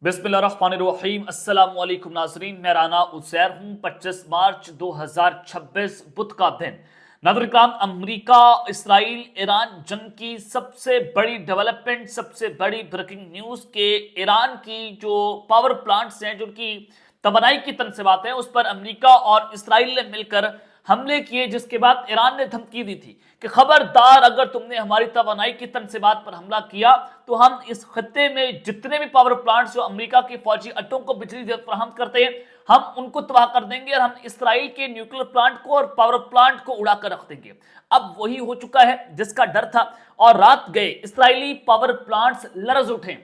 बिस्मिल्लाहिर्रहमानिर्रहीम। अस्सलाम वालेकुम नाज़रीन, मैं राना उसैर हूँ। 25 मार्च 2026 बुध का दिन। नाज़रीन इकराम, अमरीका इसराइल ईरान जंग की सबसे बड़ी डेवलपमेंट, सबसे बड़ी ब्रेकिंग न्यूज़ के ईरान की जो पावर प्लांट्स हैं, जो उनकी तवानाई की तनसीबात हैं, उस पर अमरीका और इसराइल ने मिलकर हमले किए, जिसके बाद ईरान ने धमकी दी थी कि खबरदार अगर तुमने हमारी तवानाई की तनसीबात पर हमला किया तो हम इस खत्ते में जितने भी पावर प्लांट्स जो अमेरिका के फौजी अड्डों को बिजली फराहम करते हैं, हम उनको तबाह कर देंगे और हम इसराइल के न्यूक्लियर प्लांट को और पावर प्लांट को उड़ा कर रख देंगे। अब वही हो चुका है जिसका डर था, और रात गए इसराइली पावर प्लांट्स लरज उठे।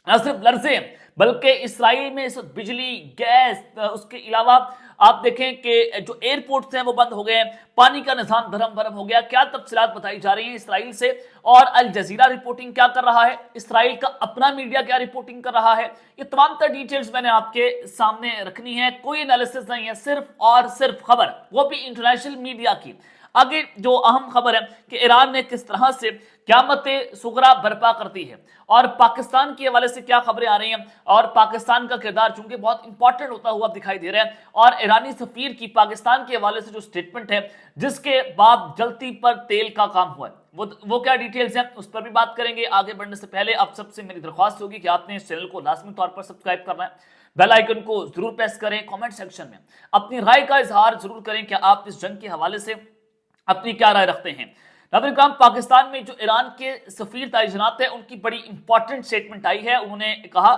न सिर्फ लर्जे बल्कि इसराइल में इस बिजली, गैस, उसके अलावा आप देखें कि जो एयरपोर्ट्स हैं वो बंद हो गए हैं, पानी का निजाम धर्म भरम हो गया। क्या तफसीलात बताई जा रही हैं इसराइल से, और अल जजीरा रिपोर्टिंग क्या कर रहा है, इसराइल का अपना मीडिया क्या रिपोर्टिंग कर रहा है, ये तमाम तर डिटेल्स मैंने आपके सामने रखनी है। कोई एनालिसिस नहीं है, सिर्फ और सिर्फ खबर, वो भी इंटरनेशनल मीडिया की। आगे जो अहम खबर है कि ईरान ने किस तरह से क़यामत सुगरा बर्पा कर दी है, और पाकिस्तान के हवाले से क्या खबरें आ रही हैं, और पाकिस्तान का किरदार चूंकि बहुत इंपॉर्टेंट होता हुआ दिखाई दे रहा है, और ईरानी सफीर की पाकिस्तान के हवाले से जो स्टेटमेंट है, जिसके बाद जलती पर तेल का काम हुआ है, वो क्या डिटेल्स हैं उस पर भी बात करेंगे। आगे बढ़ने से पहले आप सबसे मेरी दरख्वास्त होगी कि आपने इस चैनल को लाजमी तौर पर सब्सक्राइब करना है, बेल आइकन को जरूर प्रेस करें, कमेंट सेक्शन में अपनी राय का इजहार जरूर करें कि आप इस जंग के हवाले से अपनी क्या राय रखते हैं। नाज़रीन इकराम, पाकिस्तान में जो ईरान के सफीर तैनात है, उनकी बड़ी इंपॉर्टेंट स्टेटमेंट आई है। उन्होंने कहा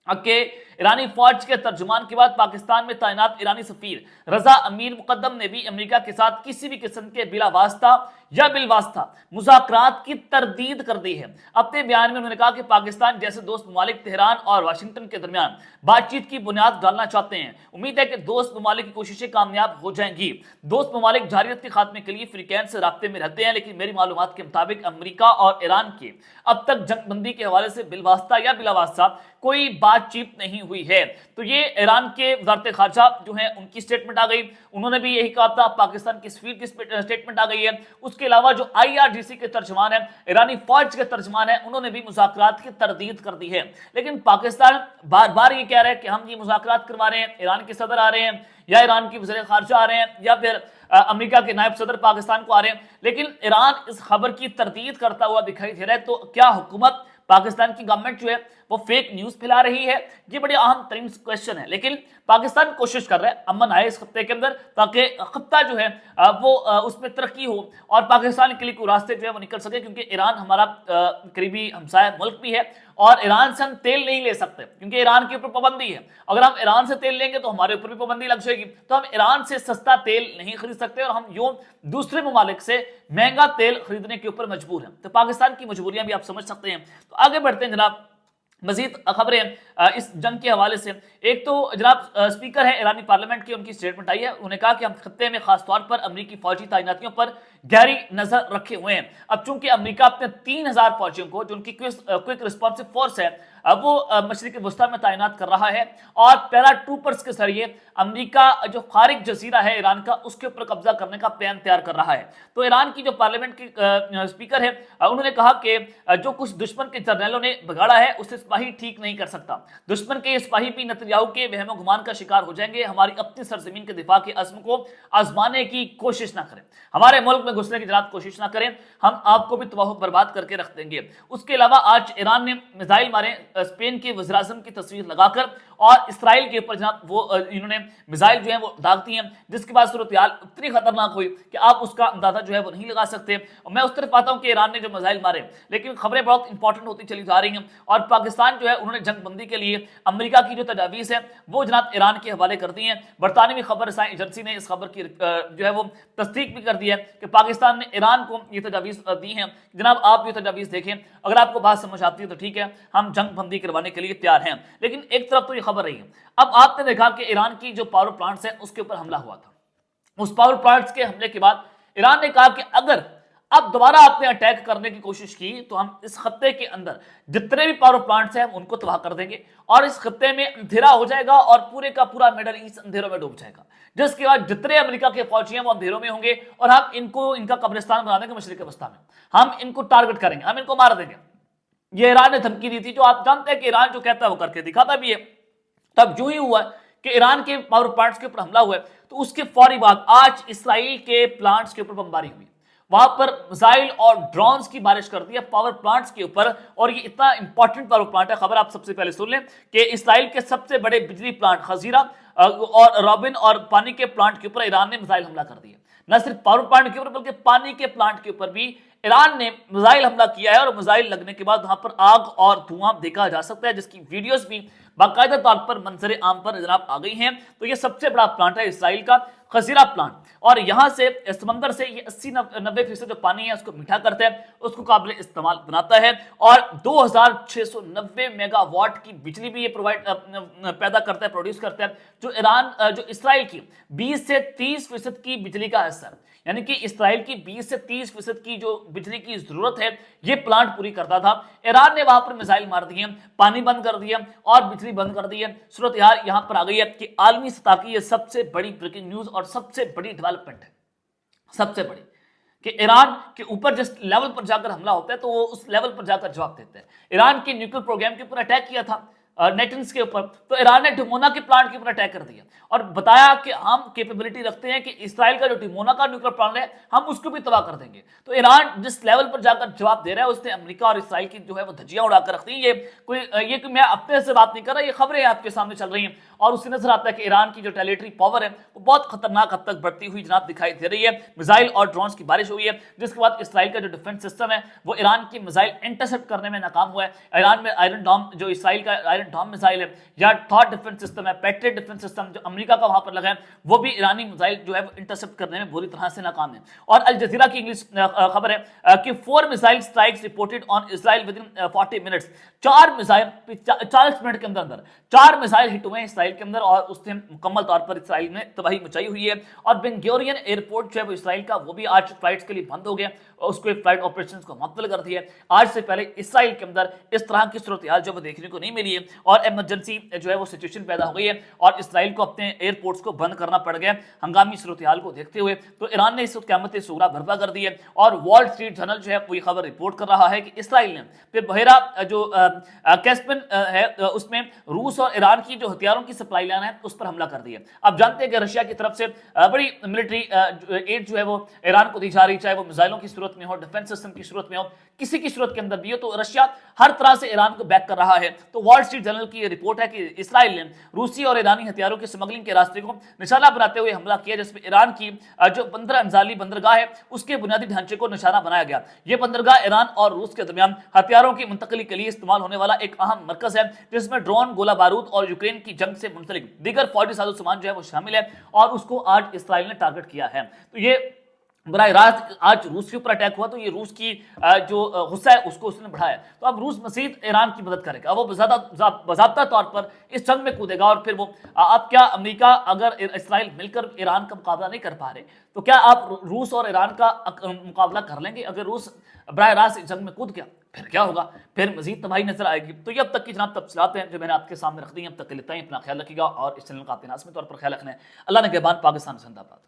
कि ईरानी फौज के तर्जुमान के बाद पाकिस्तान में तैनात ईरानी सफीर रजा अमीर मुकद्दम ने भी अमेरिका के साथ किसी भी किस्म के बिला वास्ता या बिलवास्ता मुज़ाकरात की तरदीद कर दी है। अपने बयान में उन्होंने कहा कि पाकिस्तान जैसे दोस्त ममालिक तेहरान और वाशिंगटन के दरमियान बातचीत की बुनियाद डालना चाहते हैं। उम्मीद है कि दोस्त ममालिक की कोशिशें कामयाब हो जाएंगी। दोस्त ममालिक जारियत के खात्मे के लिए फ्रीकैन से राब्ते में रहते हैं, लेकिन मेरी मालूमात के मुताबिक अमरीका और ईरान के अब तक जंगबंदी के हवाले से बिलवास्ता या बिलावास्ता कोई बातचीत नहीं हुई है। तो ये ईरान के वज़ारत ख़ारजा जो है उनकी स्टेटमेंट आ गई। उन्होंने भी यही कहा था, पाकिस्तान की सफीर की स्टेटमेंट आ गई है। उसके अलावा जो IRGC के तर्जमान है, ईरानी फौज के तर्जमान है, उन्होंने भी मुज़ाकरात की तरदीद कर दी है। लेकिन पाकिस्तान बार बार ये कह रहा है कि हम ये मुज़ाकरात करवा रहे हैं, ईरान के सदर आ रहे हैं, या ईरान की वज़ीर ख़ारजा आ रहे हैं, या फिर अमेरिका के नायब सदर पाकिस्तान को आ रहे हैं। लेकिन ईरान इस खबर की तरदीद करता हुआ दिखाई दे रहा है। तो क्या हुकूमत, पाकिस्तान की गवर्नमेंट जो है वो फेक न्यूज फैला रही है? ये बड़े अहम तरीन क्वेश्चन है। लेकिन पाकिस्तान कोशिश कर रहा है अमन आए इस खत्ते के अंदर, ताकि खत्ता जो है वो उसमें तरक्की हो और पाकिस्तान के लिए कोई रास्ते जो है वो निकल सके, क्योंकि ईरान हमारा करीबी हमसाया मुल्क भी है, और ईरान से हम तेल नहीं ले सकते क्योंकि ईरान के ऊपर पाबंदी है। अगर हम ईरान से तेल लेंगे तो हमारे ऊपर भी पाबंदी लग जाएगी। तो हम ईरान से सस्ता तेल नहीं खरीद सकते, और हम यूं दूसरे ममालिक से महंगा तेल खरीदने के ऊपर मजबूर हैं। तो पाकिस्तान की मजबूरियां भी आप समझ सकते हैं। तो आगे बढ़ते हैं जनाब, मजीद खबरें इस जंग के हवाले से। एक तो जनाब स्पीकर है ईरानी पार्लियामेंट की, उनकी स्टेटमेंट आई है। उन्होंने कहा कि हम खत्ते में खास तौर पर अमरीकी फौजी तैनातियों पर गहरी नजर रखे हुए हैं। अब चूंकि अमेरिका अपने 3000 फौजियों को, जो उनकी क्विक रिस्पॉन्सिव फोर्स है, अब वो मशरिक वस्ता में तैनात कर रहा है, और पैरा ट्रूपर्स के जरिए अमेरिका जो खारिज जजीरा है ईरान का, उसके ऊपर कब्जा करने का प्लान तैयार कर रहा है। तो ईरान की जो पार्लियामेंट की स्पीकर है, उन्होंने कहा कि जो कुछ दुश्मन के जर्नलों ने बिगाड़ा है उसे सिपाही ठीक नहीं कर सकता। दुश्मन के सिपाही भी नेतन्याहू के वहम गुमान का शिकार हो जाएंगे। हमारी अपनी सरजमीन के दिफा के अज़्म को आजमाने की कोशिश ना करें, हमारे मुल्क में घुसने की जनाब कोशिश ना करें, हम आपको भी तबाह बर्बाद करके रख देंगे। उसके अलावा आज ईरान ने मिसाइल मारे स्पेन के वज़ीर आज़म की तस्वीर लगाकर, और इसराइल के ऊपर जनाब वो इन्होंने मिसाइल जो है वो दाग दी हैं, जिसके बाद सूरत हाल इतनी खतरनाक हुई कि आप उसका अंदाजा जो है वो नहीं लगा सकते। और मैं उस तरफ आता हूँ कि ईरान ने जो मिसाइल मारे, लेकिन खबरें बहुत इंपॉर्टेंट होती चली जा रही हैं, और पाकिस्तान जो है उन्होंने जंगबंदी के लिए अमेरिका की जो तजावीज़ है वो जनाब ईरान के हवाले कर दी हैं। बरतानवी खबर रसाई एजेंसी ने इस खबर की जो है वो तस्दीक भी कर दी है कि पाकिस्तान ने ईरान को ये तजावीज़ दी हैं। जनाब आप ये तजावीज़ देखें, अगर आपको बात समझ आती है तो ठीक है, हम जंगबंदी करवाने के लिए तैयार हैं। लेकिन एक तरफ तो ये खबर रही है। अब आपने देखा कि ईरान की जो पावर प्लांट्स है उसके ऊपर हमला हुआ था। उस पावर प्लांट्स के हमले के बाद ईरान ने कहा कि अगर अब दोबारा आपने अटैक करने की कोशिश की तो हम इस खत्ते के अंदर जितने भी पावर प्लांट्स हैं उनको तबाह कर देंगे, और इस खत्ते में अंधेरा हो जाएगा, और पूरे का पूरा मिडल ईस्ट अंधेरों में डूब जाएगा। जिसके बाद जितने अमेरिका के फौजी हैं वो अंधेरों में होंगे, और हम इनको इनका कब्रिस्तान बना देंगे मशरिक वस्ता में, हम इनको टारगेट करेंगे, हम इनको मार देंगे। یہ ایران نے دھمکی دی تھی، جو آپ جانتے ہیں کہ ایران جو کہتا ہے وہ کر کے دکھاتا بھی ہے۔ تب جو ہی ہوا کہ ایران کے پاور پلانٹس کے اوپر حملہ ہوا ہے، تو اس کے فوری بعد آج اسرائیل کے پلانٹس کے اوپر بمباری ہوئی، وہاں پر میزائل اور ڈرونز کی بارش کر دی ہے پاور پلانٹس کے اوپر۔ اور یہ اتنا امپورٹنٹ پاور پلانٹ ہے، خبر آپ سب سے پہلے سن لیں کہ اسرائیل کے سب سے بڑے بجلی پلانٹ خزیرہ اور رابن اور پانی کے پلانٹ کے اوپر ایران نے میزائل حملہ کر دیا۔ نہ صرف پاور پلانٹ کے اوپر بلکہ پانی کے پلانٹ کے اوپر بھی ایران نے میزائل حملہ کیا ہے، اور میزائل لگنے کے بعد وہاں پر آگ اور دھواں دیکھا جا سکتا ہے، جس کی ویڈیوز بھی باقاعدہ طور پر منظر عام پر جناب آ گئی ہیں۔ تو یہ سب سے بڑا پلانٹ ہے اسرائیل کا خزیرہ پلانٹ، اور یہاں سے سمندر سے یہ 80-90% جو پانی ہے اس کو میٹھا کرتا ہے، اس کو قابل استعمال بناتا ہے، اور 2690 میگا واٹ کی بجلی بھی یہ پیدا کرتا ہے، پروڈیوس کرتا ہے، جو اسرائیل کی 20 سے 30% کی بجلی کا حصہ ہے۔ یعنی کہ اسرائیل کی 20 سے 30% کی جو بجلی کی ضرورت ہے یہ پلانٹ پوری کرتا تھا۔ ایران نے وہاں پر میزائل مار دیے، پانی بند کر دیا اور بجلی بند کر دی ہے۔ صورتحال یہاں پر آ گئی ہے کہ عالمی سطح کی یہ سب سے بڑی بریکنگ نیوز اور سب سے بڑی ڈیولپمنٹ ہے، سب سے بڑی، کہ ایران کے اوپر جس لیول پر جا کر حملہ ہوتا ہے تو وہ اس لیول پر جا کر جواب دیتے ہیں۔ ایران کے نیوکلیر پروگرام کے اوپر اٹیک کیا تھا نیٹنز کے اوپر، تو ایران نے ڈیمونا کے پلانٹ کے اوپر اٹیک کر دیا اور بتایا کہ ہم کیپیبلٹی رکھتے ہیں کہ اسرائیل کا جو ڈیمونا کا نیوکلیر پلانٹ ہے ہم اس کو بھی تباہ کر دیں گے۔ تو ایران جس لیول پر جا کر جواب دے رہا ہے، اس نے امریکہ اور اسرائیل کی جو ہے وہ دھجیاں اڑا کر رکھ دی۔ یہ کوئی میں اپنے سے بات نہیں کر رہا، یہ خبریں آپ کے سامنے چل رہی ہیں، اور اس سے نظر آتا ہے کہ ایران کی جو ٹیلیٹری پاور ہے وہ بہت خطرناک حد تک بڑھتی ہوئی جناب دکھائی دے رہی ہے۔ میزائل اور ڈرونز کی بارش ہوئی ہے، جس کے بعد اسرائیل کا جو ڈیفنس سسٹم ہے وہ ایران کی میزائل انٹرسپٹ کرنے میں ناکام ہوا ہے۔ ایران میں آئرن ڈوم، جو اسرائیل کا آئرن ڈوم میزائل ہے، یا تھاٹ ڈیفنس سسٹم ہے، پیٹریٹ ڈیفنس سسٹم جو امریکہ کا وہاں پر لگا ہے، وہ بھی ایرانی میزائل جو ہے وہ انٹرسپٹ کرنے میں بری طرح سے ناکام ہے۔ اور الجزیرہ کی انگلش خبر ہے کہ 4 missile strikes reported on Israel with in 40 minutes, 4 missile 40 minute کے اندر 4 میزائل ہٹ ہوئے ہیں اسرائیل کے اندر، اور اس سے مکمل طور پر اسرائیل نے تباہی مچائی ہوئی ہے۔ اور بن گورین ایئرپورٹ جو ہے وہ اسرائیل کا، وہ بھی آج فلائٹس کے لیے بند ہو گیا، اور اس کو فلائٹ آپریشنز کو معطل کر دیا ہے۔ آج سے پہلے اسرائیل کے اندر اس طرح کی صورتحال جو وہ دیکھنے کو نہیں ملی ہے، اور ایمرجنسی جو ہے وہ سچویشن پیدا ہو گئی ہے، اور اسرائیل کو اپنے ایئرپورٹس کو بند کرنا پڑ گیا ہنگامی صورتحال کو دیکھتے ہوئے۔ تو ایران نے اس وقت قیامت صغریٰ برپا کر دی ہے، اور وال اسٹریٹ جرنل جو ہے وہ یہ خبر رپورٹ کر رہا ہے کہ اسرائیل نے پھر بحیرہ جو کیسپین ہے اس میں روس اور ایران کی جو ہتھیاروں کی سپلائی لائن ہے اس پر حملہ کر دیا۔ آپ جانتے ہیں کہ رشیا کی طرف سے بڑی ملٹری ایڈ جو ہے وہ ایران کو دی جا رہی، چاہے وہ میزائلوں کی صورت میں ہو، ڈیفنس سسٹم کی صورت میں ہو، کسی کی صورت کے اندر بھی ہو، تو رشیا ہر طرح سے ایران کو بیک کر رہا ہے۔ تو وال اسٹریٹ جرنل کی یہ رپورٹ ہے کہ اسرائیل نے روسی اور ایرانی ہتھیاروں کی سمگلنگ کے راستے کو نشانہ بناتے ہوئے حملہ کیا، جس میں ایران کی جو بندر انزالی بندرگاہ ہے اس کے بنیادی ڈھانچے کو نشانہ بنایا گیا۔ یہ بندرگاہ ایران اور روس کے درمیان ہتھیاروں کی منتقلی کے لیے استعمال ہونے والا ایک اہم مرکز ہے، جس میں ڈرون، گولہ بارود اور یوکرین کی جنگ سے منسلک دیگر فوجی ساز و سامان جو ہے وہ شامل ہے، اور اس کو آج اسرائیل نے ٹارگٹ کیا ہے۔ تو یہ براہ راست آج روس کے اوپر اٹیک ہوا، تو یہ روس کی جو غصہ ہے اس کو اس نے بڑھایا، تو اب روس مزید ایران کی مدد کرے گا، وہ باضابطہ طور پر اس جنگ میں کودے گا۔ اور پھر وہ اب کیا امریکہ اگر اسرائیل مل کر ایران کا مقابلہ نہیں کر پا رہے، تو کیا آپ روس اور ایران کا مقابلہ کر لیں گے؟ اگر روس براہ راست اس جنگ میں کود گیا پھر کیا ہوگا؟ پھر مزید تباہی نظر آئے گی۔ تو یہ اب تک کی جناب تفصیلات ہیں جو میں نے آپ کے سامنے رکھ دی ہیں، اب تک کے لیے اپنا خیال رکھیے گا، اور اس چینل کا آپ نے لازمی طور پر خیال رکھنا ہے۔ اللہ نے نگہبان، پاکستان زندہ باد۔